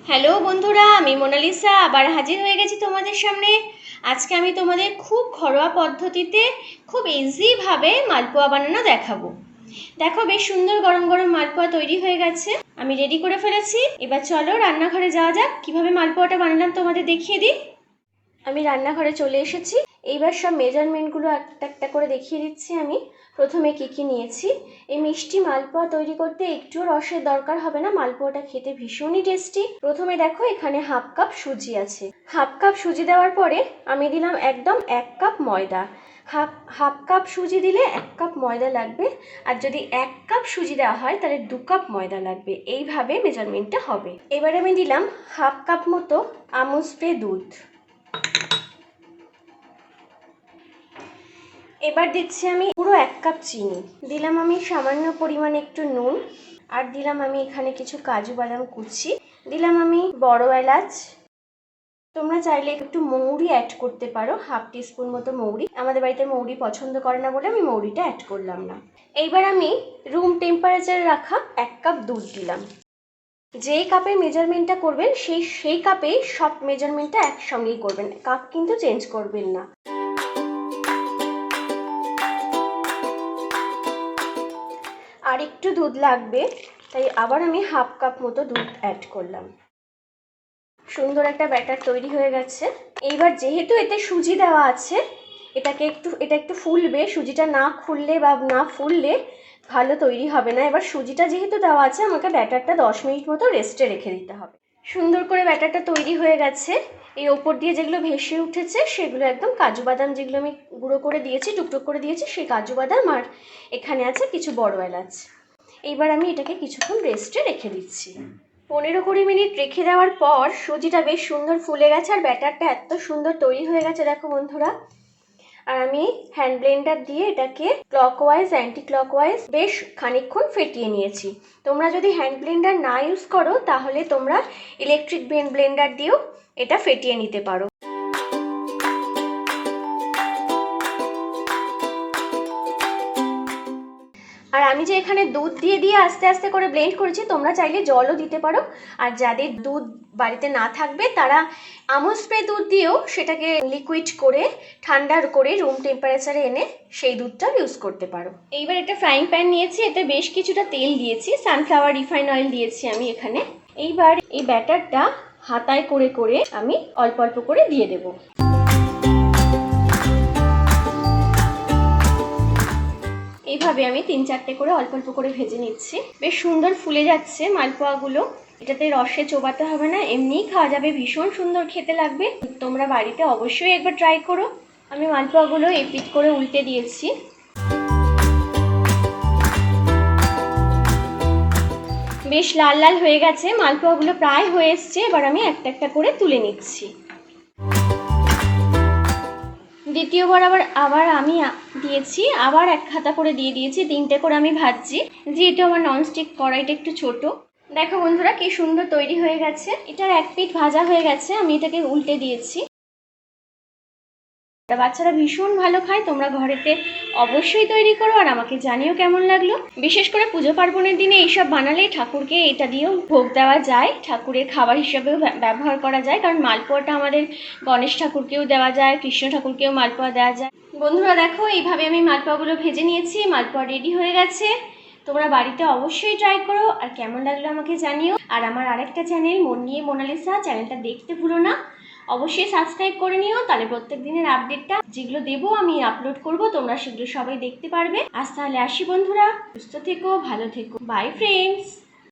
Hello বন্ধুরা, আমি Mona Lisa আবার হাজির হয়ে গেছি তোমাদের সামনে। আজকে আমি তোমাদের খুব ঘরোয়া পদ্ধতিতে খুব ইজিভাবে মালপোয়া বানানো দেখাবো। দেখো, বেশ সুন্দর গরম গরম মালপোয়া তৈরি হয়ে গেছে, আমি রেডি করে ফেলেছি। এবার চলো রান্নাঘরে যাওয়া যাক, কিভাবে মালপোয়াটা বানালাম তোমাদের দেখিয়ে দিই। আমি রান্নাঘরে চলে এসেছি। এইবার সব মেজারমেন্টগুলো একটা একটা করে দেখিয়ে দিচ্ছি। আমি প্রথমে কি নিয়েছি। এই মিষ্টি মালপোয়া তৈরি করতে একটুও রসের দরকার হবে না, মালপোয়াটা খেতে ভীষণই টেস্টি। প্রথমে দেখো, এখানে হাফ কাপ সুজি আছে। হাফ কাপ সুজি দেওয়ার পরে আমি দিলাম একদম 1 কাপ ময়দা। হাফ কাপ সুজি দিলে 1 কাপ ময়দা লাগবে, আর যদি 1 কাপ সুজি দেওয়া হয় তাহলে 2 কাপ ময়দা লাগবে। এইভাবে মেজারমেন্টটা হবে। এবার আমি দিলাম হাফ কাপ মতো আমুল স্প্রে দুধ। এবার দিচ্ছি আমি পুরো 1 কাপ চিনি। দিলাম আমি সামান্য পরিমাণে একটু নুন, আর দিলাম আমি এখানে কিছু কাজু বাদাম কুচি। দিলাম আমি বড় এলাচ। তোমরা চাইলে একটু মৌরি অ্যাড করতে পারো, হাফ টিস্পুন মতো মৌরি। আমাদের বাড়িতে মৌরি পছন্দ করে না বলে আমি মৌরিটা অ্যাড করলাম না। এইবার আমি রুম টেম্পারেচারে রাখা 1 কাপ দুধ দিলাম। যেই কাপে মেজারমেন্টটা করবেন সেই কাপেই সব মেজারমেন্টটা একসঙ্গেই করবেন, কাপ কিন্তু চেঞ্জ করবেন না। আর একটু দুধ লাগবে, তাই আবার আমি হাফ কাপ মতো দুধ অ্যাড করলাম। সুন্দর একটা ব্যাটার তৈরি হয়ে গেছে। এইবার যেহেতু এতে সুজি দেওয়া আছে, এটা একটু ফুলবে। সুজিটা না খুললে বা না ফুললে ভালো তৈরি হবে না। এবার সুজিটা যেহেতু দেওয়া আছে, আমাকে ব্যাটারটা 10 মিনিট মতো রেস্টে রেখে দিতে হবে। সুন্দর করে ব্যাটারটা তৈরি হয়ে গেছে। এই ওপর দিয়ে যেগুলো ভেসে উঠেছে সেগুলো একদম কাজু বাদাম, যেগুলো আমি গুঁড়ো করে দিয়েছি, টুকটুক করে দিয়েছি, সেই কাজু বাদাম। আর এখানে আছে কিছু বড় এলাচ। এইবার আমি এটাকে কিছুক্ষণ রেস্টে রেখে দিচ্ছি। 15-20 মিনিট রেখে দেওয়ার পর সুজিটা বেশ সুন্দর ফুলে গেছে, আর ব্যাটারটা এত সুন্দর তৈরি হয়ে গেছে দেখো বন্ধুরা। আর আমি হ্যান্ড ব্লেন্ডার দিয়ে এটাকে ক্লকওয়াইজ অ্যান্টি ক্লকওয়াইজ বেশ খানিকক্ষণ ফেটিয়ে নিয়েছি। তোমরা যদি হ্যান্ড ব্লেন্ডার না ইউজ করো তাহলে তোমরা ইলেকট্রিক ব্লেন্ডার দিয়েও এটা ফেটিয়ে নিতে পারো। আর আমি যে এখানে দুধ দিয়ে আস্তে আস্তে করে ব্লেন্ড করেছি, তোমরা চাইলে জলও দিতে পারো। আর যাদের দুধ বাড়িতে না থাকবে তারা আমুল স্প্রে দুধ দিয়েও সেটাকে লিকুইড করে ঠান্ডা করে রুম টেম্পারেচারে এনে সেই দুধটা ইউজ করতে পারো। এইবার একটা ফ্রাইং প্যান নিয়েছি, এতে বেশ কিছুটা তেল দিয়েছি, সানফ্লাওয়ার রিফাইন অয়েল দিয়েছি আমি এখানে। এইবার এই ব্যাটারটা হাতায় করে করে আমি অল্প অল্প করে দিয়ে দেবো। এইভাবে আমি 3-4টে করে অল্প অল্প করে ভেজে নিচ্ছি। বেশ সুন্দর ফুলে যাচ্ছে মালপোয়াগুলো। এটাতে রসে চোবাতে হবে না, এমনিই খাওয়া যাবে, ভীষণ সুন্দর খেতে লাগবে। তোমরা বাড়িতে অবশ্যই একবার ট্রাই করো। আমি মালপোয়াগুলো এপিট করে উল্টে দিয়েছি। বেশ লাল লাল হয়ে গেছে, মালপোয়াগুলো প্রায় হয়ে এসছে। এবার আমি একটা একটা করে তুলে নিচ্ছি। দ্বিতীয়বার আবার আমি দিয়েছি, আবার 1 হাতা করে দিয়েছি। 3টে করে আমি ভাজছি, যেহেতু আমার ননস্টিক কড়াইটা একটু ছোট। দেখো বন্ধুরা, কি সুন্দর তৈরি হয়ে গেছে। এটার 1 পিঠ ভাজা হয়ে গেছে, আমি এটাকে উল্টে দিয়েছি। বাচ্চারা ভীষণ ভালো খায়, তোমরা ঘরেতে অবশ্যই তৈরি করো আর আমাকে জানিও কেমন লাগলো। বিশেষ করে পুজো পার্বণের দিনে এইসব বানালে ঠাকুরকে এটা দিয়েও ভোগ দেওয়া যায়, ঠাকুরের খাবার হিসেবেও ব্যবহার করা যায়। কারণ মালপোয়াটা আমাদের গণেশ ঠাকুরকেও দেওয়া যায়, কৃষ্ণ ঠাকুরকেও মালপোয়া দেওয়া যায়। বন্ধুরা দেখো, এইভাবে আমি মালপোয়াগুলো ভেজে নিয়েছি, মালপোয়া রেডি হয়ে গেছে। তোমরা বাড়িতে অবশ্যই ট্রাই করো আর কেমন লাগলো আমাকে জানিও। আর আমার আরেকটা চ্যানেল মন নিয়ে মোনালিসা, চ্যানেলটা দেখতে ভুলো না। অবশ্যই সাবস্ক্রাইব করে নিও, তাহলে প্রত্যেক দিনের আপডেটটা যেগুলো দেবো আমি আপলোড করব, তোমরা সেগুলো সবাই দেখতে পারবে। আজ তাহলে আসি বন্ধুরা, সুস্থ থেকো, ভালো থেকো, বাই ফ্রেন্ডস।